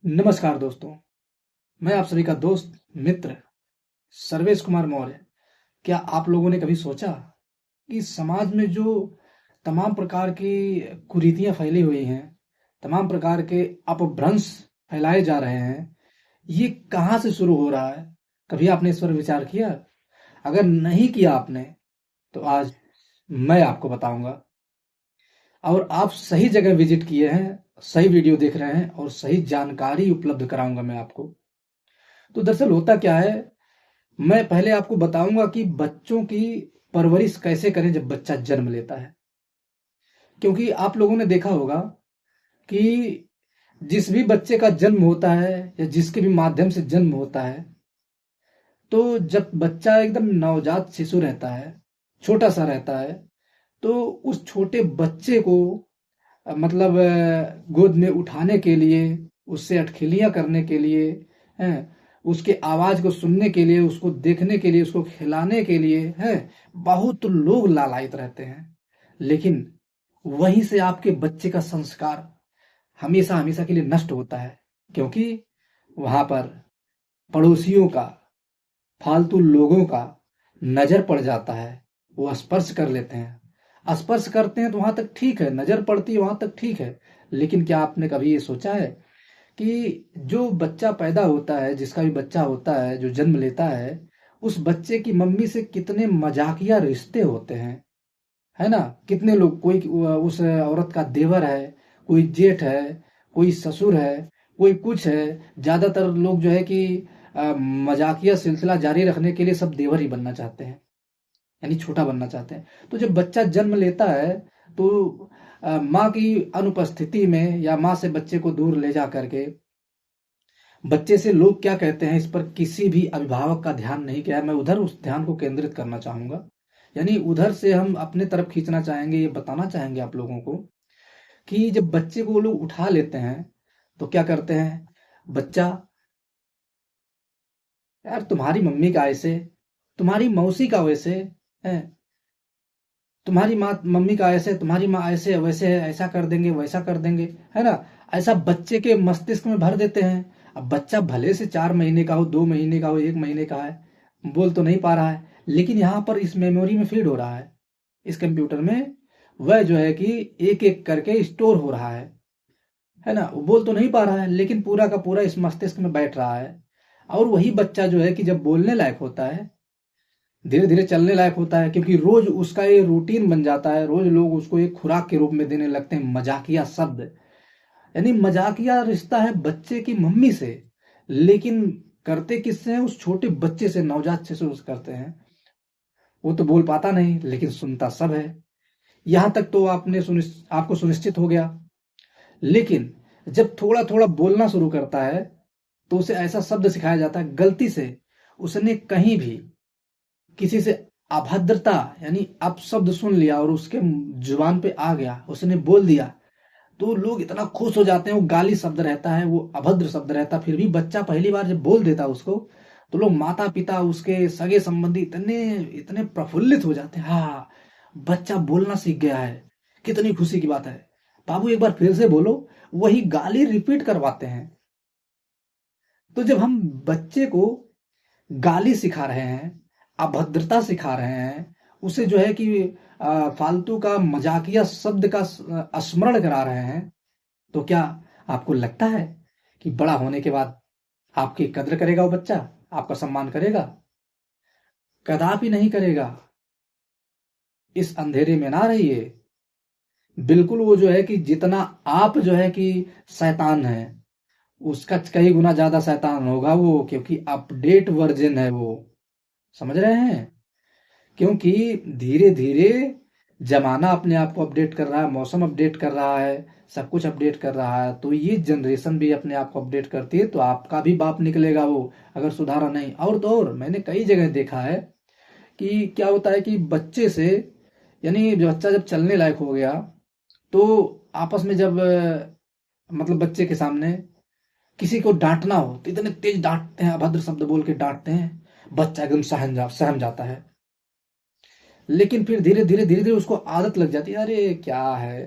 नमस्कार दोस्तों। मैं आप सभी का दोस्त मित्र सर्वेश कुमार मौर्य। क्या आप लोगों ने कभी सोचा कि समाज में जो तमाम प्रकार की कुरीतियां फैली हुई हैं, तमाम प्रकार के अपभ्रंश फैलाए जा रहे हैं, ये कहाँ से शुरू हो रहा है? कभी आपने इस पर विचार किया? अगर नहीं किया आपने तो आज मैं आपको बताऊंगा। और आप सही जगह विजिट किए हैं, सही वीडियो देख रहे हैं और सही जानकारी उपलब्ध कराऊंगा मैं आपको। तो दरअसल होता क्या है, मैं पहले आपको बताऊंगा कि बच्चों की परवरिश कैसे करें जब बच्चा जन्म लेता है। क्योंकि आप लोगों ने देखा होगा कि जिस भी बच्चे का जन्म होता है या जिसके भी माध्यम से जन्म होता है, तो जब बच्चा एकदम नवजात शिशु रहता है, छोटा सा रहता है, तो उस छोटे बच्चे को मतलब गोद में उठाने के लिए, उससे अटखेलियां करने के लिए, हैं, उसके आवाज को सुनने के लिए, उसको देखने के लिए, उसको खिलाने के लिए, हैं, बहुत लोग लालायित रहते हैं। लेकिन वहीं से आपके बच्चे का संस्कार हमेशा हमेशा के लिए नष्ट होता है। क्योंकि वहां पर पड़ोसियों का, फालतू लोगों का नजर पड़ जाता है। वो स्पर्श कर लेते हैं, स्पर्श करते हैं तो वहां तक ठीक है, नजर पड़ती है वहां तक ठीक है। लेकिन क्या आपने कभी ये सोचा है कि जो बच्चा पैदा होता है, जिसका भी बच्चा होता है, जो जन्म लेता है, उस बच्चे की मम्मी से कितने मजाकिया रिश्ते होते हैं, है ना? कितने लोग, कोई उस औरत का देवर है, कोई जेठ है, कोई ससुर है, कोई कुछ है। ज्यादातर लोग जो है कि मजाकिया सिलसिला जारी रखने के लिए सब देवर ही बनना चाहते हैं, यानी छोटा बनना चाहते हैं। तो जब बच्चा जन्म लेता है तो माँ की अनुपस्थिति में या माँ से बच्चे को दूर ले जा करके बच्चे से लोग क्या कहते हैं, इस पर किसी भी अभिभावक का ध्यान नहीं गया। मैं उधर उस ध्यान को केंद्रित करना चाहूंगा, यानी उधर से हम अपने तरफ खींचना चाहेंगे। ये बताना चाहेंगे आप लोगों को कि जब बच्चे को वो लोग उठा लेते हैं तो क्या करते हैं, बच्चा, यार तुम्हारी मम्मी का ऐसे, तुम्हारी मौसी का वैसे है, तुम्हारी माँ मम्मी का ऐसे, तुम्हारी माँ ऐसे वैसे है, ऐसा कर देंगे वैसा कर देंगे, है ना? ऐसा बच्चे के मस्तिष्क में भर देते हैं। अब बच्चा भले से 4 महीने का हो, 2 महीने का हो, 1 महीने का है, बोल तो नहीं पा रहा है, लेकिन यहाँ पर इस मेमोरी में फीड हो रहा है, इस कंप्यूटर में वह जो है कि एक एक करके स्टोर हो रहा है ना? वो बोल तो नहीं पा रहा है लेकिन पूरा का पूरा इस मस्तिष्क में बैठ रहा है। और वही बच्चा जो है कि जब बोलने लायक होता है, धीरे धीरे चलने लायक होता है, क्योंकि रोज उसका ये रूटीन बन जाता है, रोज लोग उसको एक खुराक के रूप में देने लगते हैं मजाकिया शब्द। यानी मजाकिया रिश्ता है बच्चे की मम्मी से, लेकिन करते किससे हैं? उस छोटे बच्चे से, नवजात शिशु से करते हैं। वो तो बोल पाता नहीं लेकिन सुनता सब है। यहां तक तो आपको सुनिश्चित हो गया। लेकिन जब थोड़ा थोड़ा बोलना शुरू करता है तो उसे ऐसा शब्द सिखाया जाता है, गलती से उसने कहीं भी किसी से अभद्रता यानी अपशब्द सुन लिया और उसके जुबान पे आ गया, उसने बोल दिया, तो लोग इतना खुश हो जाते हैं। वो गाली शब्द रहता है, वो अभद्र शब्द रहता है, फिर भी बच्चा पहली बार जब बोल देता उसको, तो लोग, माता पिता, उसके सगे संबंधी इतने इतने प्रफुल्लित हो जाते हैं। हाँ, बच्चा बोलना सीख गया है, कितनी खुशी की बात है, बाबू एक बार फिर से बोलो। वही गाली रिपीट करवाते हैं। तो जब हम बच्चे को गाली सिखा रहे हैं, अभद्रता सिखा रहे हैं, उसे जो है कि फालतू का मजाकिया शब्द का स्मरण करा रहे हैं, तो क्या आपको लगता है कि बड़ा होने के बाद आपकी कद्र करेगा वो बच्चा, आपका सम्मान करेगा? कदापि नहीं करेगा। इस अंधेरे में ना रहिए। बिल्कुल वो जो है कि जितना आप जो है कि शैतान है, उसका कई गुना ज्यादा शैतान होगा वो, क्योंकि अपडेट वर्जन है वो। समझ रहे हैं? क्योंकि धीरे धीरे जमाना अपने आप को अपडेट कर रहा है, मौसम अपडेट कर रहा है, सब कुछ अपडेट कर रहा है। तो ये जनरेशन भी अपने आप को अपडेट करती है, तो आपका भी बाप निकलेगा वो, अगर सुधारा नहीं। और तो और मैंने कई जगह देखा है कि क्या होता है कि बच्चे से, यानी जो बच्चा जब चलने लायक हो गया, तो आपस में जब मतलब बच्चे के सामने किसी को डांटना हो तो इतने तेज डांटते हैं, अभद्र शब्द बोल के डांटते हैं, बच्चा एकदम सहम जाता है। लेकिन फिर धीरे धीरे उसको आदत लग जाती है, अरे क्या है,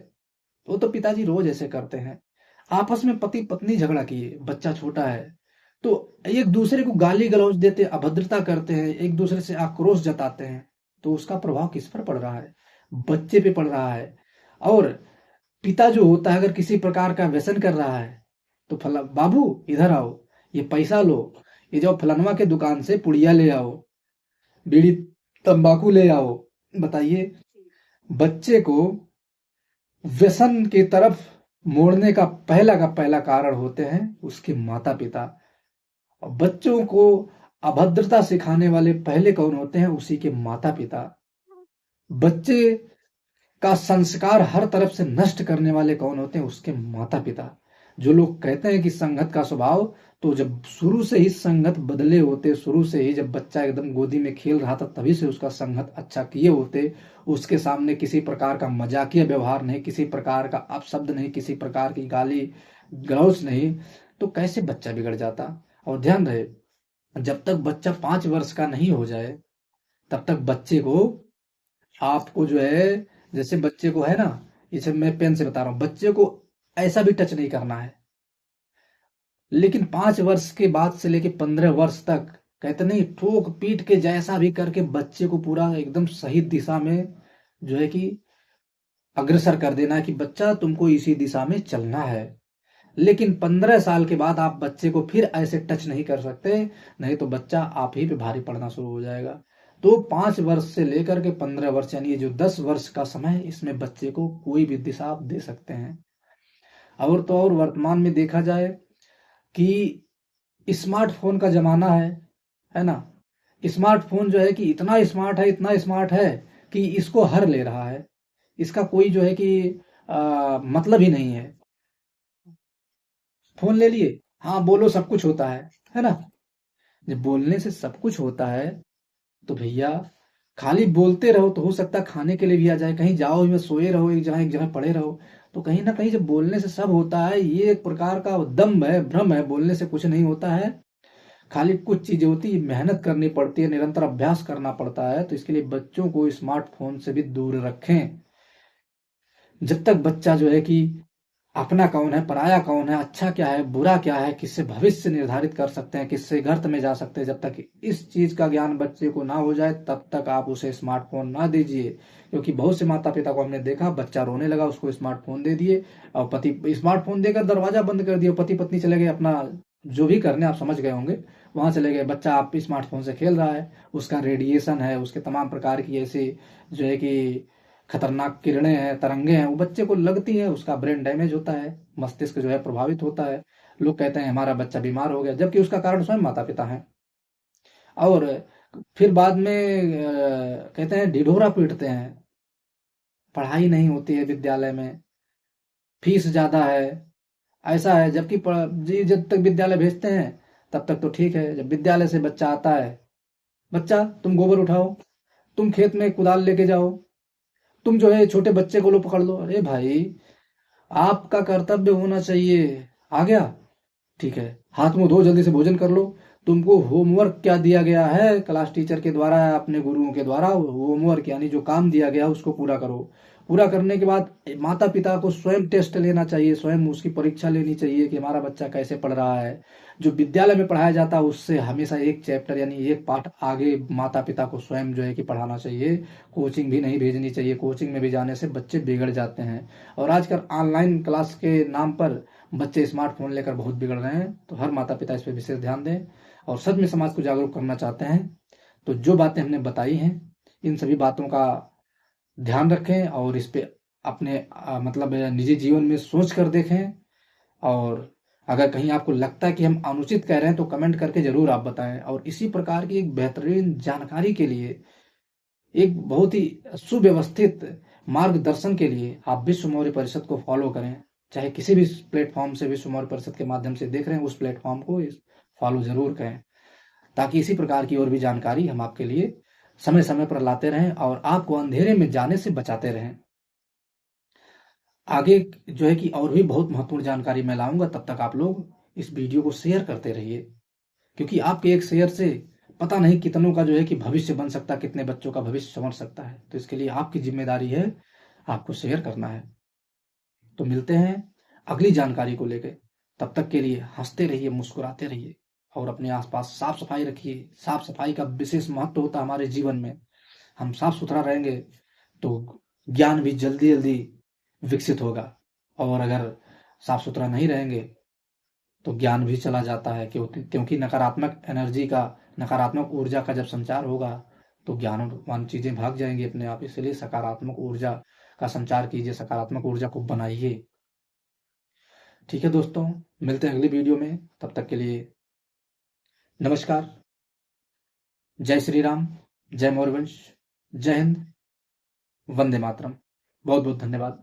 वो तो पिताजी रोज ऐसे करते हैं। आपस में पति पत्नी झगड़ा किए, बच्चा छोटा है, तो एक दूसरे को गाली गलौज देते, अभद्रता करते हैं, एक दूसरे से आक्रोश जताते हैं, तो उसका प्रभाव किस पर पड़ रहा है? बच्चे पे पड़ रहा है। और पिता जो होता है अगर किसी प्रकार का व्यसन कर रहा है, तो फला बाबू इधर आओ, ये पैसा लो, ये जाओ फलानवा के दुकान से पुड़िया ले आओ, बीड़ी तंबाकू ले आओ। बताइए, बच्चे को व्यसन की तरफ मोड़ने का पहला कारण होते हैं उसके माता पिता। और बच्चों को अभद्रता सिखाने वाले पहले कौन होते हैं? उसी के माता पिता। बच्चे का संस्कार हर तरफ से नष्ट करने वाले कौन होते हैं? उसके माता पिता। जो लोग कहते हैं कि संगत का स्वभाव, तो जब शुरू से ही संगत बदले होते, शुरू से ही जब बच्चा एकदम गोदी में खेल रहा था तभी से उसका संगत अच्छा किए होते, उसके सामने किसी प्रकार का मजाकिया व्यवहार नहीं, किसी प्रकार का अपशब्द नहीं, किसी प्रकार की गाली गलौज नहीं, तो कैसे बच्चा बिगड़ जाता? और ध्यान रहे, जब तक बच्चा 5 वर्ष का नहीं हो जाए तब तक बच्चे को, आपको जो है, जैसे बच्चे को है ना, इसे मैं पेन से बता रहा हूं, बच्चे को ऐसा भी टच नहीं करना है। लेकिन 5 वर्ष के बाद से लेके 15 वर्ष तक, कहते नहीं, ठोक पीट के जैसा भी करके बच्चे को पूरा एकदम सही दिशा में जो है कि अग्रसर कर देना है कि बच्चा तुमको इसी दिशा में चलना है। लेकिन 15 साल के बाद आप बच्चे को फिर ऐसे टच नहीं कर सकते, नहीं तो बच्चा आप ही पे भारी पड़ना शुरू हो जाएगा। तो 5 वर्ष से लेकर के 15 वर्ष, यानी ये जो 10 वर्ष का समय है, इसमें बच्चे को कोई भी दिशा आप दे सकते हैं। और तो और वर्तमान में देखा जाए कि स्मार्टफोन का जमाना है ना। स्मार्टफोन जो है कि इतना स्मार्ट है, इतना स्मार्ट है कि इसको हर ले रहा है। इसका कोई जो है कि मतलब ही नहीं है। फोन ले लिए, हाँ बोलो सब कुछ होता है ना। जब बोलने से सब कुछ होता है तो भैया खाली बोलते रहो तो हो सकता है खाने के लिए भी आ जाए, कहीं जाओ में सोए रहो, एक जगह पड़े रहो, तो कहीं ना कहीं जब बोलने से सब होता है, ये एक प्रकार का दम्भ है, भ्रम है, बोलने से कुछ नहीं होता है। खाली कुछ चीजें होती है, मेहनत करनी पड़ती है, निरंतर अभ्यास करना पड़ता है। तो इसके लिए बच्चों को स्मार्टफोन से भी दूर रखें। जब तक बच्चा जो है कि अपना कौन है, पराया कौन है, अच्छा क्या है, बुरा क्या है, किससे भविष्य निर्धारित कर सकते हैं, किससे गर्त में जा सकते हैं, जब तक इस चीज का ज्ञान बच्चे को ना हो जाए तब तक आप उसे स्मार्टफोन ना दीजिए। क्योंकि बहुत से माता पिता को हमने देखा, बच्चा रोने लगा, उसको स्मार्टफोन दे दिए, और पति स्मार्टफोन देकर दरवाजा बंद कर दिया, पति पत्नी चले गए अपना जो भी करने, आप समझ गए होंगे, वहां चले गए। बच्चा आप स्मार्टफोन से खेल रहा है, उसका रेडिएशन है, उसके तमाम प्रकार की ऐसी जो है कि खतरनाक किरणें हैं, तरंगे हैं, वो बच्चे को लगती है, उसका ब्रेन डैमेज होता है, मस्तिष्क जो है प्रभावित होता है। लोग कहते हैं हमारा बच्चा बीमार हो गया, जबकि उसका कारण स्वयं माता पिता है। और फिर बाद में कहते हैं ढिढोरा पीटते हैं, पढ़ाई नहीं होती है विद्यालय में, फीस ज्यादा है, ऐसा है। जबकि जी जब तक विद्यालय भेजते हैं तब तक तो ठीक है, जब विद्यालय से बच्चा आता है, बच्चा तुम गोबर उठाओ, तुम खेत में कुदाल लेके जाओ, तुम जो है छोटे बच्चे को लो पकड़ लो। अरे भाई, आपका कर्तव्य होना चाहिए, आ गया ठीक है, हाथ मुंह धो, जल्दी से भोजन कर लो। तुमको होमवर्क क्या दिया गया है क्लास टीचर के द्वारा, अपने गुरुओं के द्वारा, होमवर्क यानी जो काम दिया गया है उसको पूरा करो। पूरा करने के बाद माता पिता को स्वयं टेस्ट लेना चाहिए, स्वयं उसकी परीक्षा लेनी चाहिए कि हमारा बच्चा कैसे पढ़ रहा है। जो विद्यालय में पढ़ाया जाता है उससे हमेशा एक चैप्टर यानी एक पाठ आगे माता पिता को स्वयं जो है कि पढ़ाना चाहिए। कोचिंग भी नहीं भेजनी चाहिए, कोचिंग में भी जाने से बच्चे बिगड़ जाते हैं। और आजकल ऑनलाइन क्लास के नाम पर बच्चे स्मार्टफोन लेकर बहुत बिगड़ रहे हैं। तो हर माता पिता इस पर विशेष ध्यान दें, और सच में समाज को जागरूक करना चाहते हैं तो जो बातें हमने बताई हैं, इन सभी बातों का ध्यान रखें और इस पे अपने मतलब निजी जीवन में सोच कर देखें। और अगर कहीं आपको लगता है कि हम अनुचित कह रहे हैं तो कमेंट करके जरूर आप बताएं। और इसी प्रकार की एक बेहतरीन जानकारी के लिए, एक बहुत ही सुव्यवस्थित मार्गदर्शन के लिए आप विश्व मौर्य परिषद को फॉलो करें। चाहे किसी भी प्लेटफॉर्म से विश्व मौर्य परिषद के माध्यम से देख रहे हैं, उस प्लेटफॉर्म को फॉलो जरूर करें, ताकि इसी प्रकार की और भी जानकारी हम आपके लिए समय समय पर लाते रहें और आपको अंधेरे में जाने से बचाते रहें। आगे जो है कि और भी बहुत महत्वपूर्ण जानकारी मैं लाऊंगा, तब तक आप लोग इस वीडियो को शेयर करते रहिए, क्योंकि आपके एक शेयर से पता नहीं कितनों का जो है कि भविष्य बन सकता है, कितने बच्चों का भविष्य संवर सकता है। तो इसके लिए आपकी जिम्मेदारी है, आपको शेयर करना है। तो मिलते हैं अगली जानकारी को लेके। तब तक के लिए हंसते रहिए, मुस्कुराते रहिए और अपने आसपास साफ सफाई रखिए। साफ सफाई का विशेष महत्व होता है हमारे जीवन में। हम साफ सुथरा रहेंगे तो ज्ञान भी जल्दी जल्दी विकसित होगा, और अगर साफ सुथरा नहीं रहेंगे तो ज्ञान भी चला जाता है, क्योंकि नकारात्मक एनर्जी का, नकारात्मक ऊर्जा का जब संचार होगा तो ज्ञानवान चीजें भाग जाएंगी अपने आप। इसलिए सकारात्मक ऊर्जा का संचार कीजिए, सकारात्मक ऊर्जा को बनाइए। ठीक है दोस्तों, मिलते हैं अगली वीडियो में। तब तक के लिए नमस्कार, जय श्री राम, जय मौर्यवंश, जय हिंद, वंदे मातरम। बहुत बहुत धन्यवाद।